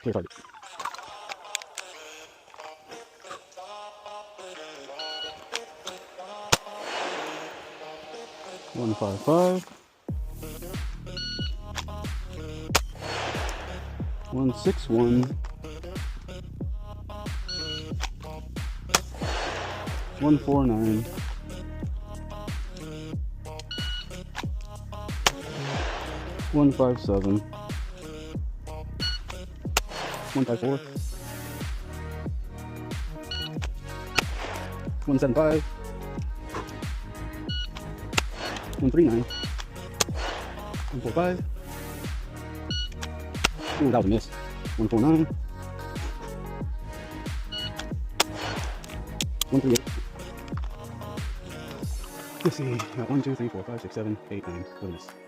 Clear target. $155. 161. 149. 157. 154. 175. 139. 145. Ooh, that was a miss. 149. 138. Let's see. Got 1, 2, 3, 4, 5, 6, 7, 8, 9. What a miss.